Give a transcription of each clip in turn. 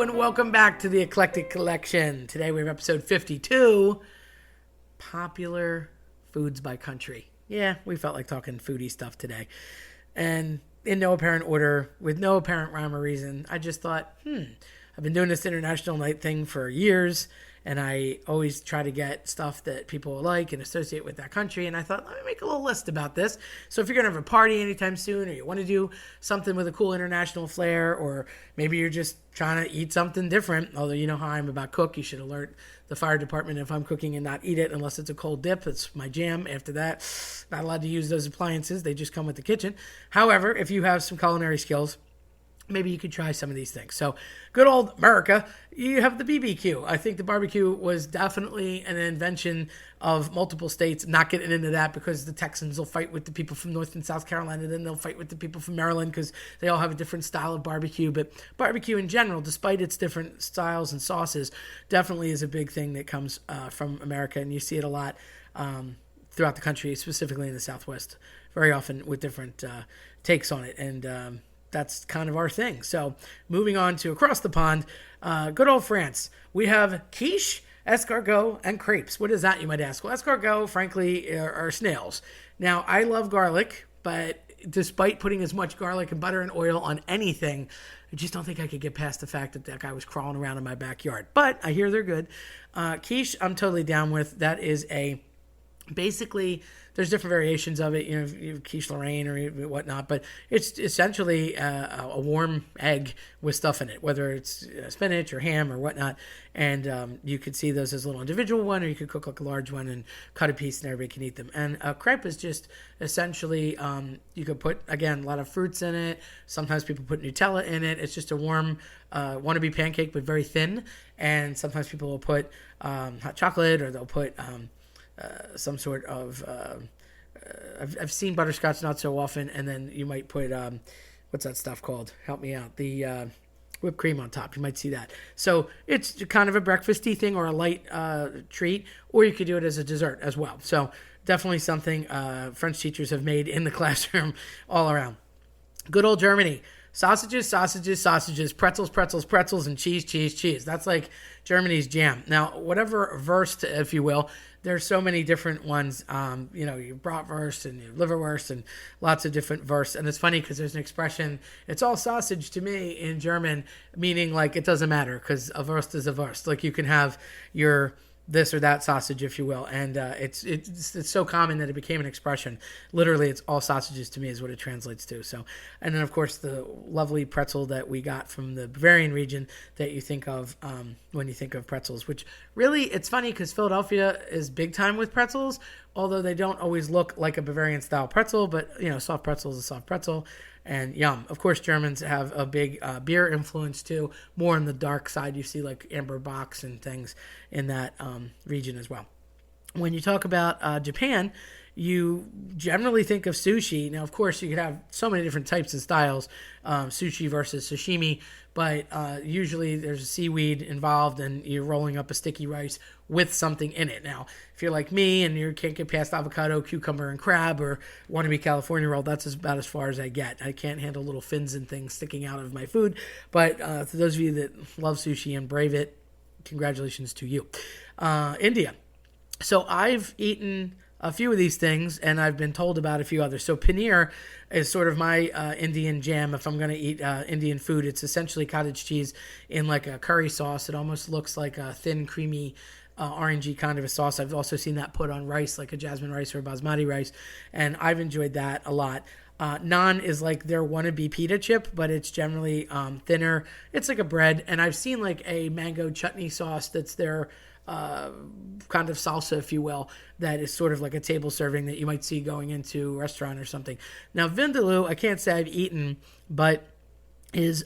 and welcome back to the Eclectic Collection. Today we have episode 52, Popular Foods by Country. Yeah, we felt like talking foodie stuff today. And in no apparent order, with no apparent rhyme or reason, I just thought, I've been doing this international night thing for years, and I always try to get stuff that people like and associate with that country. And I thought, let me make a little list about this. So if you're going to have a party anytime soon, or you want to do something with a cool international flair, or maybe you're just trying to eat something different, although you know how I'm about cook, you should alert the fire department if I'm cooking and not eat it unless it's a cold dip. It's my jam. After that, not allowed to use those appliances. They just come with the kitchen. However, if you have some culinary skills, maybe you could try some of these things. So, good old America, you have the BBQ. I think the barbecue was definitely an invention of multiple states. Not getting into that because the Texans will fight with the people from North and South Carolina, then they'll fight with the people from Maryland because they all have a different style of barbecue. But barbecue in general, despite its different styles and sauces, definitely is a big thing that comes from America, and you see it a lot throughout the country, specifically in the Southwest, very often with different takes on it. And that's kind of our thing. So moving on to across the pond, good old France. We have quiche, escargot, and crepes. What is that, you might ask? Well, escargot, frankly, are snails. Now, I love garlic, but despite putting as much garlic and butter and oil on anything, I just don't think I could get past the fact that that guy was crawling around in my backyard. But I hear they're good. Quiche, I'm totally down with. That is basically, there's different variations of it, you have quiche Lorraine or whatnot, but it's essentially a warm egg with stuff in it, whether it's spinach or ham or whatnot. And you could see those as a little individual one, or you could cook like a large one and cut a piece and everybody can eat them. And a crepe is just essentially, you could put, again, a lot of fruits in it. Sometimes people put Nutella in it. It's just a warm, wannabe pancake, but very thin. And sometimes people will put hot chocolate, or they'll put some sort of I've seen butterscotch not so often, and then you might put what's that stuff called? Help me out. The whipped cream on top. You might see that. So it's kind of a breakfasty thing or a light treat, or you could do it as a dessert as well. So definitely something French teachers have made in the classroom all around. Good old Germany. Sausages, sausages, sausages, pretzels, pretzels, pretzels, and cheese, cheese, cheese. That's like Germany's jam. Now, whatever Wurst, if you will, there's so many different ones. You have bratwurst and you have liverwurst and lots of different Wurst. And it's funny because there's an expression, it's all sausage to me in German, meaning like it doesn't matter because a Wurst is a Wurst. Like you can have your this or that sausage, if you will. And it's so common that it became an expression. Literally, it's all sausages to me is what it translates to. So, and then, of course, the lovely pretzel that we got from the Bavarian region that you think of when you think of pretzels, which really, it's funny because Philadelphia is big time with pretzels, although they don't always look like a Bavarian-style pretzel, but, soft pretzel is a soft pretzel. And yum. Of course, Germans have a big beer influence too. More on the dark side, you see like Amber Box and things in that region as well. When you talk about Japan, you generally think of sushi. Now, of course, you could have so many different types and styles, sushi versus sashimi, but usually there's a seaweed involved and you're rolling up a sticky rice with something in it. Now, if you're like me and you can't get past avocado, cucumber, and crab, or wannabe California roll, that's about as far as I get. I can't handle little fins and things sticking out of my food, but to those of you that love sushi and brave it, congratulations to you. India. So I've eaten a few of these things, and I've been told about a few others. So paneer is sort of my Indian jam. If I'm going to eat Indian food, it's essentially cottage cheese in like a curry sauce. It almost looks like a thin, creamy, orangey kind of a sauce. I've also seen that put on rice, like a jasmine rice or a basmati rice, and I've enjoyed that a lot. Naan is like their wannabe pita chip, but it's generally thinner. It's like a bread, and I've seen like a mango chutney sauce that's their kind of salsa, if you will, that is sort of like a table serving that you might see going into a restaurant or something. Now, vindaloo, I can't say I've eaten, but is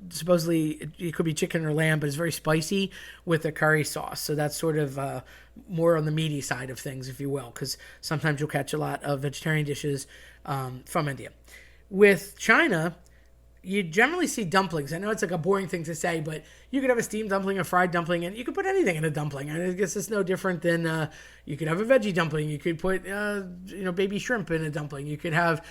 supposedly, it could be chicken or lamb, but it's very spicy with a curry sauce. So that's sort of more on the meaty side of things, if you will, because sometimes you'll catch a lot of vegetarian dishes from India. With China, you generally see dumplings. I know it's like a boring thing to say, but you could have a steamed dumpling, a fried dumpling, and you could put anything in a dumpling. I guess it's no different than you could have a veggie dumpling. You could put baby shrimp in a dumpling. You could have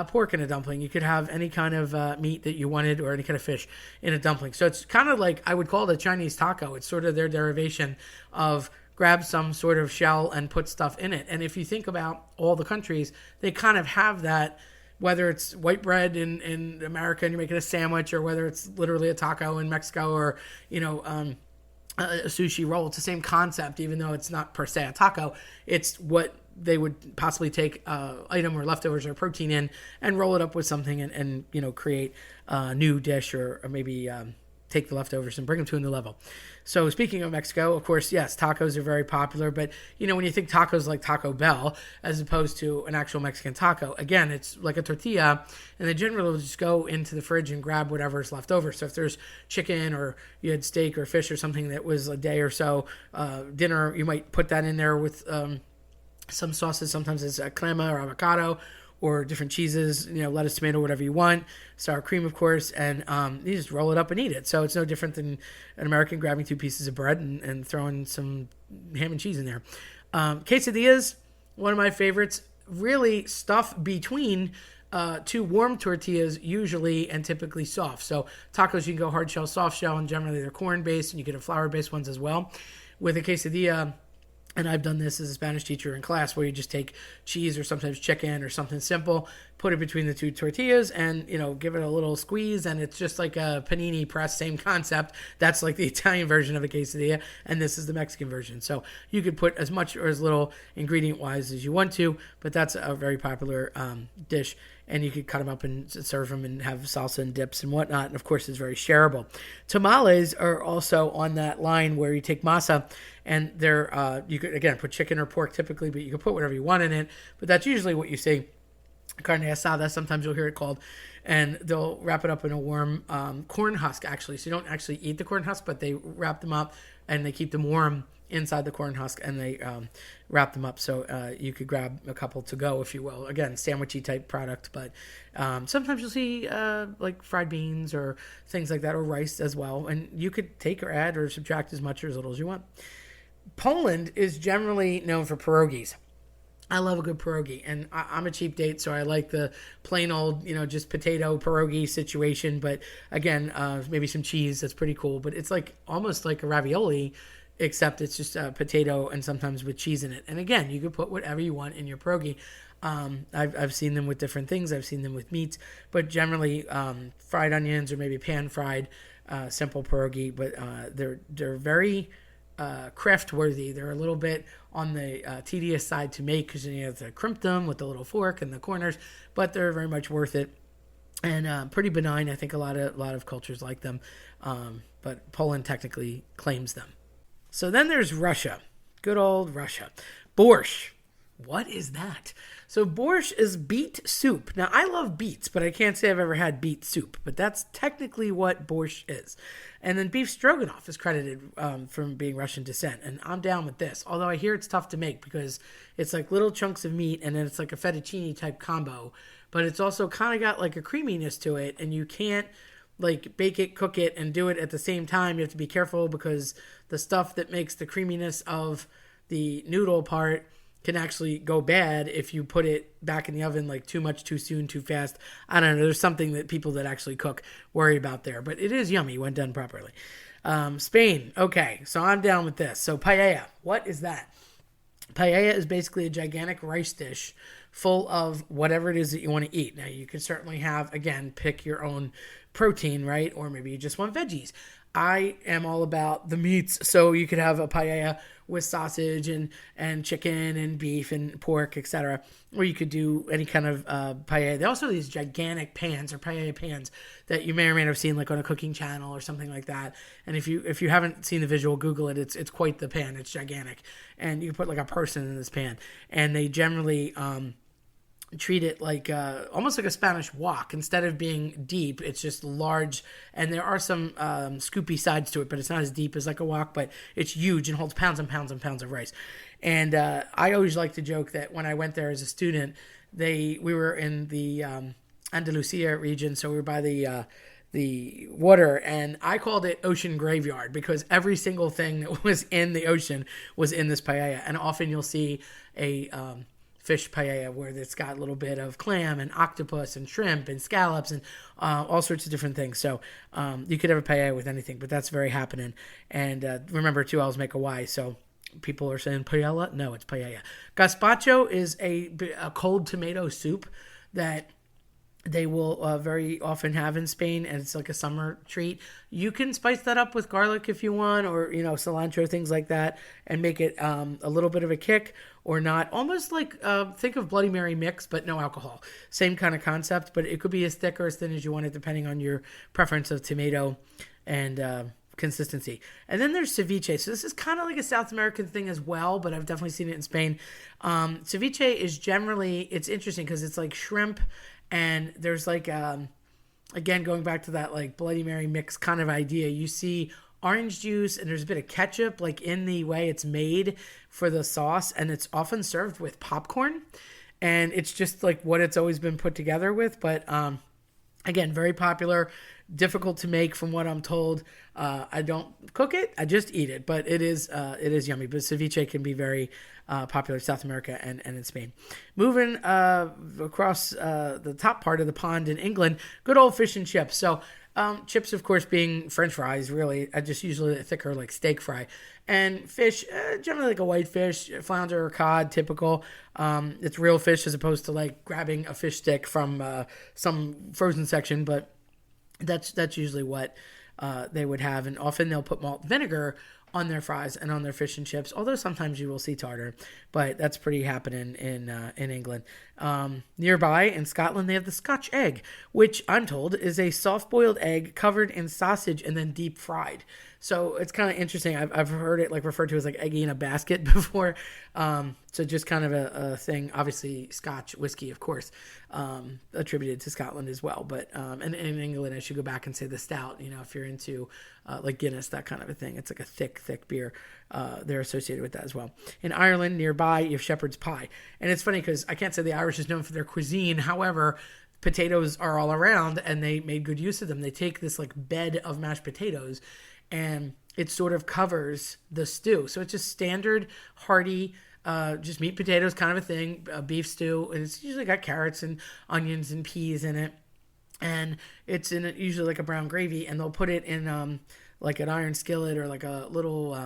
pork in a dumpling. You could have any kind of meat that you wanted or any kind of fish in a dumpling. So it's kind of like, I would call it a Chinese taco. It's sort of their derivation of grab some sort of shell and put stuff in it. And if you think about all the countries, they kind of have that, whether it's white bread in America and you're making a sandwich, or whether it's literally a taco in Mexico, or, a sushi roll. It's the same concept, even though it's not per se a taco. It's what they would possibly take item or leftovers or protein in and roll it up with something and create a new dish, or maybe take the leftovers and bring them to a new level. So speaking of Mexico, of course, yes, tacos are very popular. But, when you think tacos like Taco Bell, as opposed to an actual Mexican taco, again, it's like a tortilla, and they generally will just go into the fridge and grab whatever's left over. So if there's chicken, or you had steak or fish or something that was a day or so dinner, you might put that in there with some sauces. Sometimes it's crema or avocado, or different cheeses, lettuce, tomato, whatever you want, sour cream, of course, and you just roll it up and eat it. So it's no different than an American grabbing 2 pieces of bread and throwing some ham and cheese in there. Quesadillas, one of my favorites, really stuff between 2 warm tortillas, usually and typically soft. So tacos, you can go hard shell, soft shell, and generally they're corn-based, and you get a flour-based ones as well. With a quesadilla, and I've done this as a Spanish teacher in class, where you just take cheese or sometimes chicken or something simple, put it between the 2 tortillas, and give it a little squeeze, and it's just like a panini press, same concept. That's like the Italian version of a quesadilla, and this is the Mexican version. So you could put as much or as little ingredient wise as you want to, but that's a very popular dish. And you could cut them up and serve them and have salsa and dips and whatnot. And of course, it's very shareable. Tamales are also on that line, where you take masa, and they're you could, again, put chicken or pork typically, but you can put whatever you want in it. But that's usually what you see. Carne asada, sometimes you'll hear it called, and they'll wrap it up in a warm corn husk, actually. So you don't actually eat the corn husk, but they wrap them up and they keep them warm inside the corn husk, and they wrap them up, so you could grab a couple to go, if you will. Again, sandwichy type product, but sometimes you'll see like fried beans or things like that, or rice as well, and you could take or add or subtract as much or as little as you want. Poland is generally known for pierogies. I love a good pierogi, and I'm a cheap date, so I like the plain old, just potato pierogi situation. But again, maybe some cheese, that's pretty cool. But it's like almost like a ravioli, except it's just potato and sometimes with cheese in it. And again, you can put whatever you want in your pierogi. I've seen them with different things. I've seen them with meats, but generally fried onions or maybe pan fried, simple pierogi. But they're very craft worthy. They're a little bit on the tedious side to make, because you have to crimp them with the little fork in the corners, but they're very much worth it. And pretty benign. I think a lot of cultures like them, but Poland technically claims them. So then there's Russia. Good old Russia. Borscht. What is that? So borscht is beet soup. Now, I love beets, but I can't say I've ever had beet soup. But that's technically what borscht is. And then beef stroganoff is credited from being Russian descent. And I'm down with this. Although I hear it's tough to make, because it's like little chunks of meat, and then it's like a fettuccine type combo. But it's also kind of got like a creaminess to it. And you can't like bake it, cook it, and do it at the same time. You have to be careful, because the stuff that makes the creaminess of the noodle part can actually go bad if you put it back in the oven like too much, too soon, too fast. I don't know. There's something that people that actually cook worry about there, but it is yummy when done properly. Spain. Okay, so I'm down with this. So paella. What is that? Paella is basically a gigantic rice dish full of whatever it is that you want to eat. Now, you can certainly have, again, pick your own protein, right? Or maybe you just want veggies. I am all about the meats, so you could have a paella with sausage and chicken and beef and pork, etc. Or you could do any kind of paella. They also have these gigantic pans, or paella pans, that you may or may not have seen like on a cooking channel or something like that. And if you haven't seen the visual, Google it. It's quite the pan. It's gigantic, and you can put like a person in this pan. And they generally treat it like almost like a Spanish wok. Instead of being deep, it's just large, and there are some scoopy sides to it, but it's not as deep as like a wok, but it's huge and holds pounds and pounds and pounds of rice. And I always like to joke that when I went there as a student, we were in the Andalusia region, so we were by the water, and I called it ocean graveyard because every single thing that was in the ocean was in this paella. And often you'll see a fish paella where it's got a little bit of clam and octopus and shrimp and scallops and all sorts of different things. So you could have a paella with anything, but that's very happening. And remember, two L's make a Y, so people are saying paella. No, it's paella. Gazpacho is a cold tomato soup that they will very often have in Spain, and it's like a summer treat. You can spice that up with garlic if you want, or cilantro, things like that, and make it a little bit of a kick, or not. Almost like think of Bloody Mary mix, but no alcohol. Same kind of concept, but it could be as thick or as thin as you want it, depending on your preference of tomato and consistency. And then there's ceviche. So this is kind of like a South American thing as well, but I've definitely seen it in Spain. Ceviche is generally, it's interesting because it's like shrimp, and there's like, again, going back to that like Bloody Mary mix kind of idea, you see orange juice and there's a bit of ketchup like in the way it's made for the sauce, and it's often served with popcorn, and it's just like what it's always been put together with. But again, very popular, difficult to make from what I'm told. I don't cook it, I just eat it, but it is yummy. But ceviche can be very popular in South America and in Spain. Moving across the top part of the pond in England, good old fish and chips. So chips, of course, being French fries, really. I just usually a thicker like steak fry. And fish, generally like a white fish, flounder or cod, typical. It's real fish as opposed to like grabbing a fish stick from some frozen section, but that's usually what they would have. And often they'll put malt vinegar on their fries and on their fish and chips, although sometimes you will see tartar, but that's pretty happening in England. Nearby in Scotland, they have the Scotch egg, which I'm told is a soft-boiled egg covered in sausage and then deep fried. So it's kind of interesting. I've heard it like referred to as like eggy in a basket before. So just kind of a thing. Obviously, Scotch whiskey, of course, attributed to Scotland as well. But and in England, I should go back and say the stout. If you're into like Guinness, that kind of a thing, it's like a thick beer. They're associated with that as well. In Ireland, nearby, you have shepherd's pie, and it's funny because I can't say the Irish is known for their cuisine. However, potatoes are all around, and they made good use of them. They take this like bed of mashed potatoes, and it sort of covers the stew. So it's just standard, hearty, just meat, potatoes kind of a thing, beef stew. And it's usually got carrots and onions and peas in it. And it's in usually like a brown gravy. And they'll put it in like an iron skillet or like a little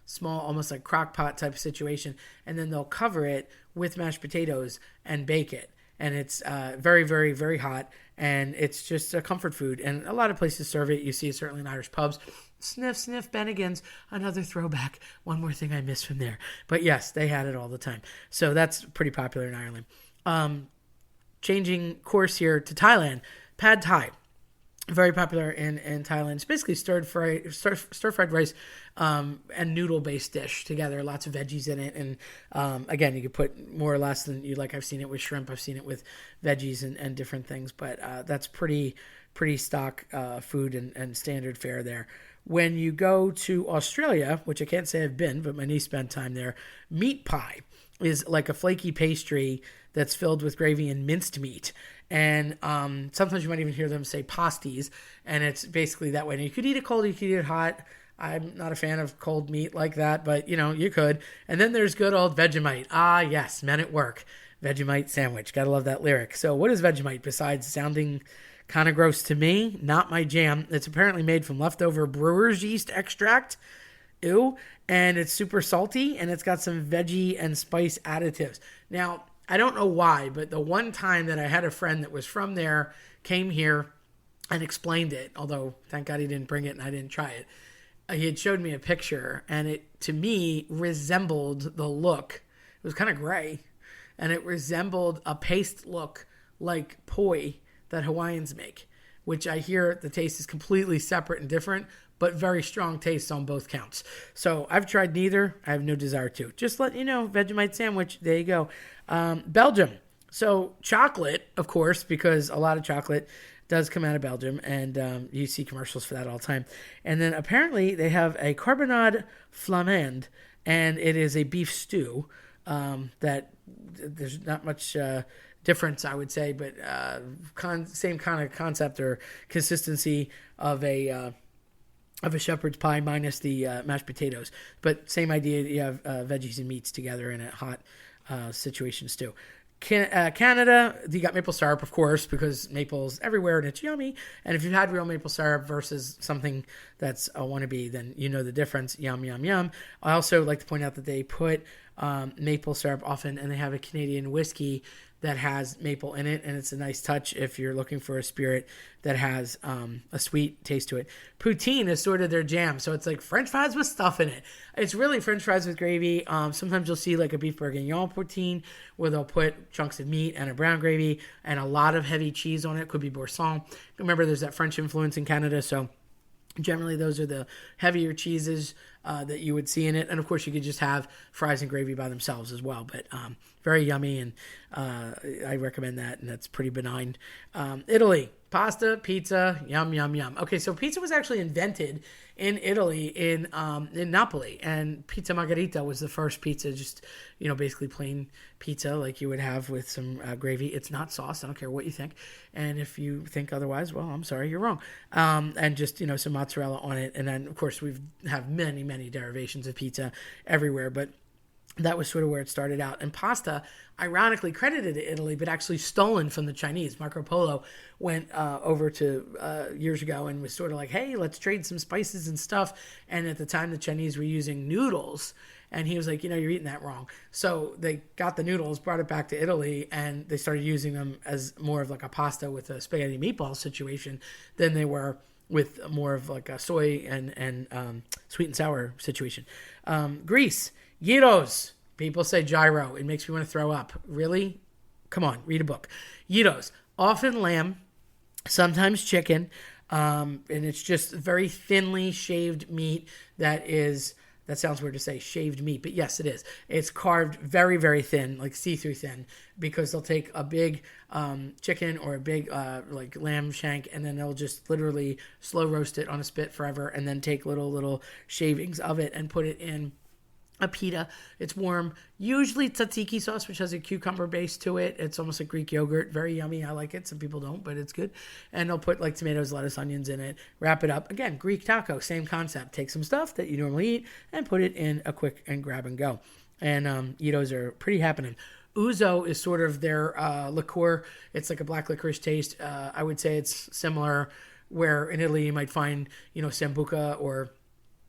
small, almost like crock pot type of situation. And then they'll cover it with mashed potatoes and bake it. And it's very, very, very hot. And it's just a comfort food. And a lot of places serve it. You see it certainly in Irish pubs. Sniff, sniff, Bennigan's, another throwback. One more thing I missed from there. But yes, they had it all the time. So that's pretty popular in Ireland. Changing course here to Thailand. Pad Thai. Very popular in Thailand. It's basically stir-fried rice and noodle-based dish together. Lots of veggies in it. And again, you could put more or less than you like. I've seen it with shrimp. I've seen it with veggies and different things. But that's pretty stock food and standard fare there. When you go to Australia, which I can't say I've been, but my niece spent time there, meat pie is like a flaky pastry that's filled with gravy and minced meat. And sometimes you might even hear them say pasties, and it's basically that way. And you could eat it cold, you could eat it hot. I'm not a fan of cold meat like that, but you could. And then there's good old Vegemite. Ah, yes, men at work. Vegemite sandwich. Gotta love that lyric. So what is Vegemite besides sounding kind of gross to me? Not my jam. It's apparently made from leftover brewer's yeast extract. Ew. And it's super salty, and it's got some veggie and spice additives. Now, I don't know why, but the one time that I had a friend that was from there, came here and explained it, although thank God he didn't bring it and I didn't try it. He had showed me a picture, and it, to me, resembled the look. It was kind of gray, and it resembled a paste look like poi that Hawaiians make, which I hear the taste is completely separate and different, but very strong tastes on both counts. So I've tried neither. I have no desire to. Just let you know, Vegemite sandwich, there you go. Belgium. So chocolate, of course, because a lot of chocolate does come out of Belgium, and you see commercials for that all the time. And then apparently they have a carbonade flamande, and it is a beef stew that there's not much difference, I would say, but same kind of concept or consistency of a shepherd's pie minus the mashed potatoes. But same idea, you have veggies and meats together in a hot situation stew. Canada, you got maple syrup, of course, because maple's everywhere and it's yummy. And if you've had real maple syrup versus something that's a wannabe, then you know the difference. Yum, yum, yum. I also like to point out that they put maple syrup often, and they have a Canadian whiskey that has maple in it, and it's a nice touch if you're looking for a spirit that has a sweet taste to it. Poutine is sort of their jam, so it's like French fries with stuff in it. It's really French fries with gravy. Sometimes you'll see like a beef bourguignon poutine where they'll put chunks of meat and a brown gravy and a lot of heavy cheese on it. Could be Boursin. Remember, there's that French influence in Canada, so generally those are the heavier cheeses that you would see in it. And of course you could just have fries and gravy by themselves as well. But very yummy, and I recommend that, and that's pretty benign. Italy, pasta, pizza, yum, yum, yum. Okay, so pizza was actually invented in Italy, in Napoli, and pizza margherita was the first pizza, just, basically plain pizza like you would have with some gravy. It's not sauce. I don't care what you think. And if you think otherwise, well, I'm sorry, you're wrong. And just, some mozzarella on it. And then, of course, we have many, many derivations of pizza everywhere, but that was sort of where it started out. And pasta, ironically credited to Italy, but actually stolen from the Chinese. Marco Polo went over to years ago and was sort of like, hey, let's trade some spices and stuff. And at the time, the Chinese were using noodles. And he was like, you're eating that wrong. So they got the noodles, brought it back to Italy, and they started using them as more of like a pasta with a spaghetti meatball situation than they were with more of like a soy and sweet and sour situation. Greece. Gyros. People say gyro. It makes me want to throw up. Really? Come on, read a book. Gyros. Often lamb, sometimes chicken, and it's just very thinly shaved meat that sounds weird to say, shaved meat, but yes, it is. It's carved very, very thin, like see-through thin, because they'll take a big chicken or a big like lamb shank, and then they'll just literally slow roast it on a spit forever, and then take little shavings of it and put it in a pita. It's warm, usually tzatziki sauce, which has a cucumber base to it. It's almost like Greek yogurt. Very yummy. I like it. Some people don't, but it's good. And they'll put like tomatoes, lettuce, onions in it, wrap it up. Again, Greek taco, same concept. Take some stuff that you normally eat and put it in a quick and grab and go. And gyros are pretty happening. Ouzo is sort of their liqueur. It's like a black licorice taste. I would say it's similar where in Italy you might find, Sambuca, or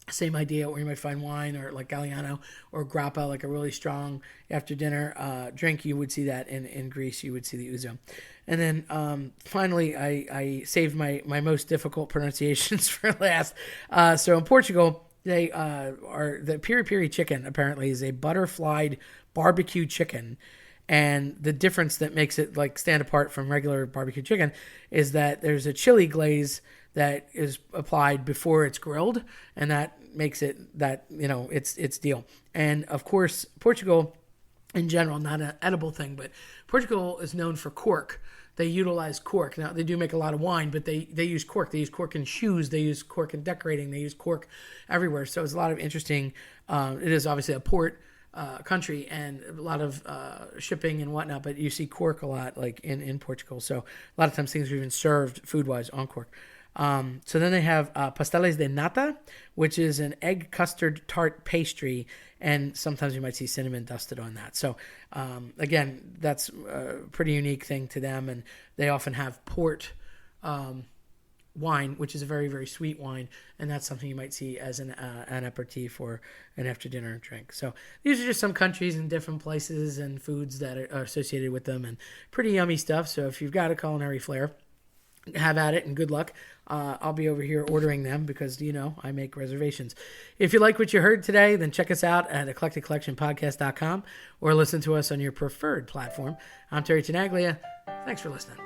same idea, or you might find wine or like Galliano or grappa, like a really strong after dinner drink. You would see that in Greece. You would see the ouzo. And then finally, I saved my most difficult pronunciations for last. So in Portugal, they are the piri piri chicken. Apparently, is a butterflied barbecue chicken. And the difference that makes it like stand apart from regular barbecue chicken is that there's a chili glaze that is applied before it's grilled, and that makes it that, it's deal. And of course, Portugal in general, not an edible thing, but Portugal is known for cork. They utilize cork. Now, they do make a lot of wine, but they use cork. They use cork in shoes. They use cork in decorating. They use cork everywhere. So it's a lot of interesting, it is obviously a port country and a lot of shipping and whatnot, but you see cork a lot like in Portugal. So a lot of times things are even served food-wise on cork. So then they have pasteles de nata, which is an egg custard tart pastry, and sometimes you might see cinnamon dusted on that. So again, that's a pretty unique thing to them, and they often have port wine, which is a very, very sweet wine, and that's something you might see as an aperitif or an after-dinner drink. So these are just some countries and different places and foods that are associated with them, and pretty yummy stuff. So if you've got a culinary flair, have at it and good luck. I'll be over here ordering them because, I make reservations. If you like what you heard today, then check us out at eclecticcollectionpodcast.com or listen to us on your preferred platform. I'm Terry Tenaglia. Thanks for listening.